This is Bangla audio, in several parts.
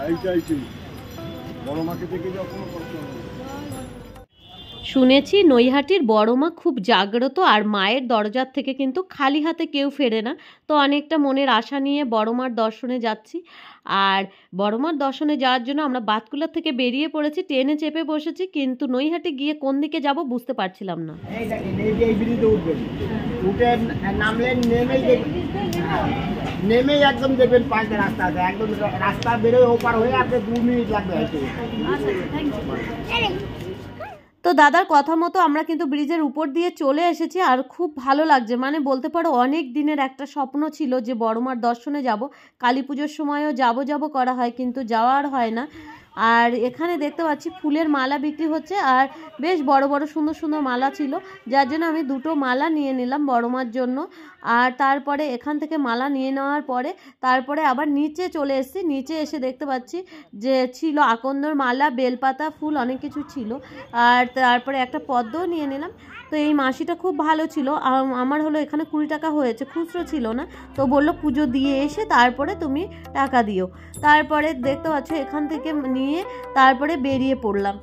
এইটাই ঠিক, বড় মাকে দেখে যাও, কোনো কষ্ট নেই। শুনেছি নৈহাটির বড় মা খুব জাগ্রত, আর মায়ের দরজার থেকে কিন্তু খালি হাতে কেউ ফেরে না। তো অনেকটা মনের আশা নিয়ে বড় মার দর্শনে যাচ্ছি। আর বড় মার দর্শনে যাওয়ার জন্য আমরা বাতকুলার থেকে বেরিয়ে পড়েছি, ট্রেনে চেপে বসেছি, কিন্তু নৈহাটি গিয়ে কোন দিকে যাব বুঝতে পারছিলাম না। এই দেখেন, এই যে এই ব্রিজে উঠবেন, উঠে নামলেন, নেমেই একদম দেখবেন পাঁচটা রাস্তা আছে, একদম রাস্তা বেরোয় ওপার হয়ে আপনার 2 মিনিট লাগবে হয়তো। তো দাদার কথা মতো আমরা কিন্তু ব্রিজের উপর দিয়ে চলে এসেছি, আর খুব ভালো লাগছে। মানে বলতে পারো অনেক দিনের একটা স্বপ্ন ছিল যে বড়মার দর্শনে যাব। কালী পুজোর সময়ও যাব করা হয়, কিন্তু যাওয়া আর হয় না। আর এখানে দেখতে পাচ্ছি ফুলের মালা বিক্রি হচ্ছে, আর বেশ বড় বড় সুন্দর সুন্দর মালা ছিল, যার জন্য আমি 2টো মালা নিয়ে নিলাম বড়মার জন্য। আর তারপরে এখান থেকে মালা নিয়ে নেওয়ার পরে তারপরে আবার নিচে চলে এসেছি। নিচে এসে দেখতে পাচ্ছি যে ছিল আকন্দর মালা, বেলপাতা, ফুল, অনেক কিছু ছিল। আর তারপরে একটা পদ্মও নিয়ে নিলাম। তো এই মাসিটা খুব ভালো ছিল। আমার হলো এখানে 20 টাকা হয়েছে, খুচরো ছিল না। তো বললো পুজো দিয়ে এসে তারপরে তুমি টাকা দিও। তারপরে দেখতে পাচ্ছ এখান থেকে নিয়ে তারপরে বেরিয়ে পড়লাম।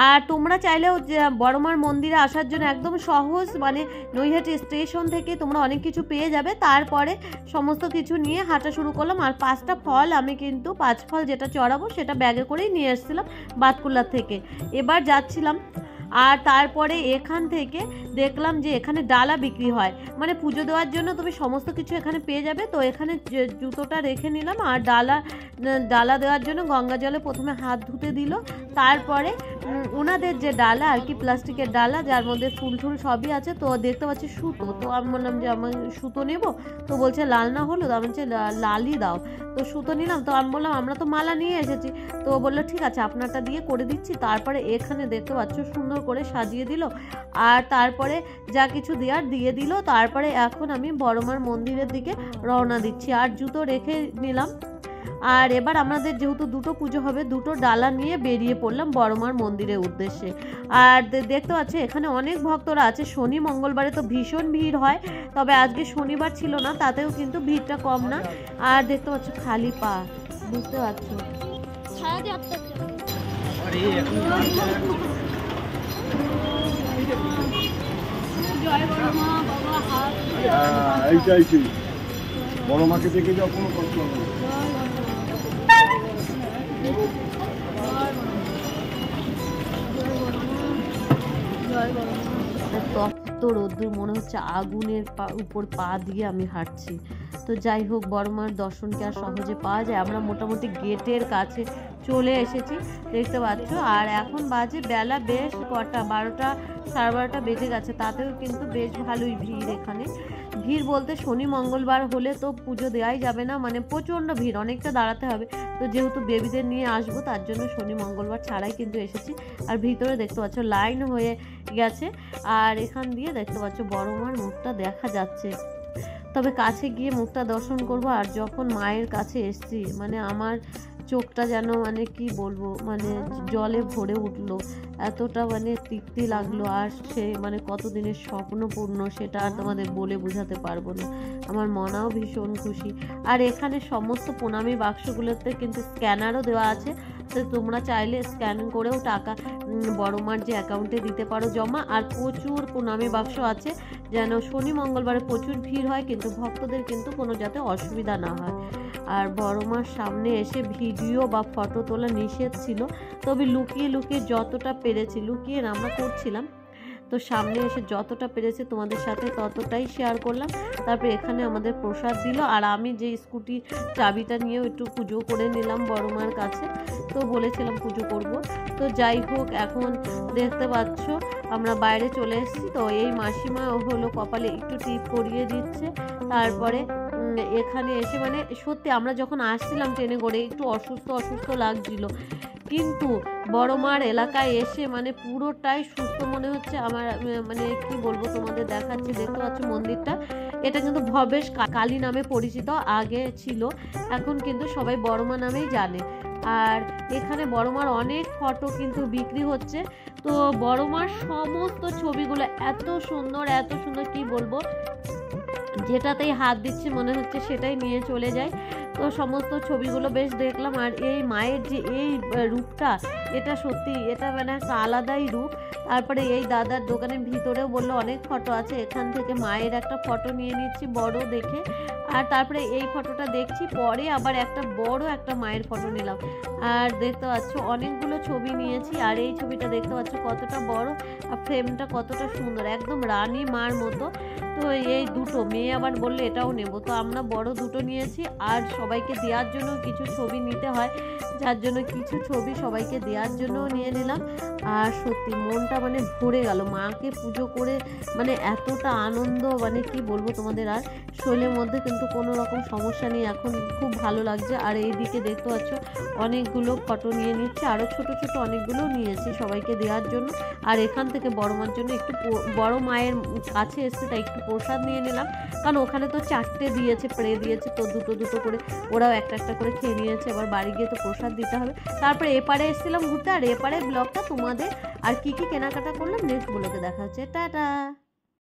আর তোমরা চাইলেও যে বড়মার মন্দিরে আসার জন্য একদম সহজ, মানে নৈহাটি স্টেশন থেকে তোমরা অনেক কিছু পেয়ে যাবে। তারপরে সমস্ত কিছু নিয়ে হাঁটা শুরু করলাম। আর 5টা ফল আমি কিন্তু 5 ফল যেটা চড়াবো সেটা ব্যাগে করেই নিয়ে এসেছিলাম বাতকুল্লার থেকে। এবার যাচ্ছিলাম, আর তারপরে এখান থেকে দেখলাম যে এখানে ডালা বিক্রি হয়, মানে পুজো দেওয়ার জন্য তুমি সমস্ত কিছু এখানে পেয়ে যাবে। তো এখানে জুতোটা রেখে নিলাম, আর ডালা দেওয়ার জন্য গঙ্গা জলে প্রথমে হাত ধুতে দিল। তারপরে ওনাদের যে ডালা আর কি, প্লাস্টিকের ডালা, যার মধ্যে ফুল টুল সবই আছে। তো দেখতে পাচ্ছি সুতো, তো আমি বললাম যে আমি সুতো নেব। তো বলছে লাল না হলুদ, আমি বলছি লালই দাও। তো সুতো নিলাম। তো আমি বললাম আমরা তো মালা নিয়ে এসেছি। তো বললো ঠিক আছে আপনারটা দিয়ে করে দিচ্ছি। তারপরে এখানে দেখতে পাচ্ছ সুন্দর করে সাজিয়ে দিল, আর তারপরে যা কিছু দেওয়ার দিয়ে দিল। তারপরে এখন আমি বড়মার মন্দিরের দিকে রওনা দিচ্ছি, আর জুতো রেখে নিলাম। আর এবার আমাদের যেহেতু 2টো পুজো হবে, 2টো ডালা নিয়ে বেরিয়ে পড়লাম বড়মার মন্দিরের উদ্দেশ্যে। আর দেখতে পাচ্ছি এখানে অনেক ভক্তরা আছে। শনি মঙ্গলবারে তো ভীষণ ভিড় হয়, তবে আজকে শনিবার ছিল না, তাতেও কিন্তু ভিড়টা কম না। আর দেখতে পাচ্ছ খালি পা, বুঝতে পারছো। এইটাই ঠিক, বড় মাকে দেখে যাও, কোনো কষ্ট নেই। তপ্ত রোদ্দুর, মনে হচ্ছে আগুনের উপর পা দিয়ে আমি হাঁটছি। তো যাই হোক, বড়মার দর্শনকে আর সহজে পাওয়া যায়। আমরা মোটামুটি গেটের কাছে চলে এসেছি, দেখতে পাচ্ছ। আর এখন বাজে বেলা বেশ কটা, 12টা সাড়ে 12টা বেজে গেছে। তাতেও কিন্তু বেশ ভালোই ভিড় এখানে। ভিড় বলতে শনি মঙ্গলবার হলে তো পুজো দেওয়াই যাবে না, মানে প্রচণ্ড ভিড়, অনেকটা দাঁড়াতে হবে। তো যেহেতু বেবিদের নিয়ে আসবো, তার জন্য শনি মঙ্গলবার ছাড়াই কিন্তু এসেছি। আর ভিতরে দেখতে পাচ্ছ লাইন হয়ে গেছে, আর এখান দিয়ে দেখতে পাচ্ছ বড়মার মুখটা দেখা যাচ্ছে। তবে কাছে গিয়ে মুখটা দর্শন করব। আর যখন মায়ের কাছে এসছি, মানে আমার চোখটা যেন মানে কি বলবো, মানে জলে ভরে উঠলো, এতটা মানে তৃপ্তি লাগলো। আর সে মানে কতদিনের স্বপ্ন পূর্ণ, সেটা আর তোমাদের বলে বোঝাতে পারবো না। আমার মনাও ভীষণ খুশি। আর এখানে সমস্ত প্রণামী বাক্সগুলোতে কিন্তু স্ক্যানারও দেওয়া আছে, তো তোমরা চাইলে স্ক্যান করেও টাকা বড়মার যে অ্যাকাউন্টে দিতে পারো জমা। আর প্রচুর প্রণামী বাক্স আছে, যেন শনি মঙ্গলবারে প্রচুর ভিড় হয়, কিন্তু ভক্তদের কিন্তু কোনো যাতে অসুবিধা না হয়। আর বড়মার সামনে এসে ভিডিও বা ফটো তোলা নিষেধ ছিল, তবে লুকিয়ে লুকিয়ে যতটা পেরেছি, লুকিয়ে আমরা করছিলাম। তো সামনে এসে যতটা পেরেছি তোমাদের সাথে ততটাই শেয়ার করলাম। তারপরে এখানে আমাদের প্রসাদ দিল, আর আমি যে স্কুটির চাবিটা নিয়েও একটু পুজো করে নিলাম বড়মার কাছে। তো বলেছিলাম পুজো করব। তো যাই হোক, এখন দেখতে পাচ্ছ আমরা বাইরে চলে এসেছি। তো এই মাসিমা হলো কপালে একটু টিপ করিয়ে দিচ্ছে। তারপরে এখানে এসে মানে সত্যি আমরা যখন আসছিলাম ট্রেনে করে একটু অসুস্থ লাগছিল, কিন্তু বড়মার এলাকায় এসে মানে পুরোটাই সুস্থ মনে হচ্ছে আমার। মানে কি বলবো, তোমাদের দেখাচ্ছি, দেখতে পাচ্ছ মন্দিরটা। এটা কিন্তু ভবেশ কালী নামে পরিচিত, আগে ছিল, এখন কিন্তু সবাই বড়মা নামেই জানে। আর এখানে বড়মার অনেক ফটো কিন্তু বিক্রি হচ্ছে। তো বড়মার সমস্ত ছবিগুলো এত সুন্দর কি বলবো, যেটাতেই হাত দিচ্ছে মনে হচ্ছে সেটাই নিয়ে চলে যায়। তো সমস্ত ছবিগুলো বেশ দেখলাম। আর এই মায়ের যে এই রূপটা, এটা সত্যি, এটা মানে একটা আলাদাই রূপ। তারপরে এই দাদার দোকানের ভিতরেও বললো অনেক ফটো আছে, এখান থেকে মায়ের একটা ফটো নিয়ে নিচ্ছি বড় দেখে। আর তারপরে এই ফটোটা দেখছি, পরে আবার একটা বড় একটা মায়ের ফটো নিলাম। আর দেখতে পাচ্ছ অনেকগুলো ছবি নিয়েছি। আর এই ছবিটা দেখতে পাচ্ছ কতটা বড়, আর ফ্রেমটা কতটা সুন্দর, একদম রানী মার মতো। তো এই দুটো মেয়ে আবার বললে এটাও নেব, তো আমরা বড় দুটো নিয়েছি। আর সবাইকে দেওয়ার জন্য কিছু ছবি নিতে হয়, যার জন্য কিছু ছবি সবাইকে দেওয়ার জন্য নিয়ে নিলাম। আর সত্যি মনটা মানে ভরে গেল মাকে পুজো করে, মানে এতটা আনন্দ, মানে কি বলবো তোমাদের। আর শরীরের মধ্যে কিন্তু কোনো রকম সমস্যা নেই, এখন খুব ভালো লাগছে। আর এইদিকে দেখতে পাচ্ছ অনেকগুলো ফটো নিয়ে নিচ্ছে, আরও ছোট ছোট অনেকগুলো নিয়েছি সবাইকে দেওয়ার জন্য। আর এখান থেকে বড় মার জন্য একটু, বড় মায়ের কাছে এসছে তাই একটু প্রসাদ নিয়ে নিলাম, কারণ ওখানে তো 4টে দিয়েছে, প্রে দিয়েছে, তো দুটো দুটো করে ওরাও একটা একটা করে খেয়ে নিয়েছে। এবার বাড়ি গিয়ে তো প্রসাদ দিতে হবে। তারপরে এপারে এসেছিলাম ঘুরতে। আর এপারে ব্লগটা তোমাদের আর কি কি কেনাকাটা করলাম নেক্সট ব্লগে দেখা হচ্ছে। টাটা।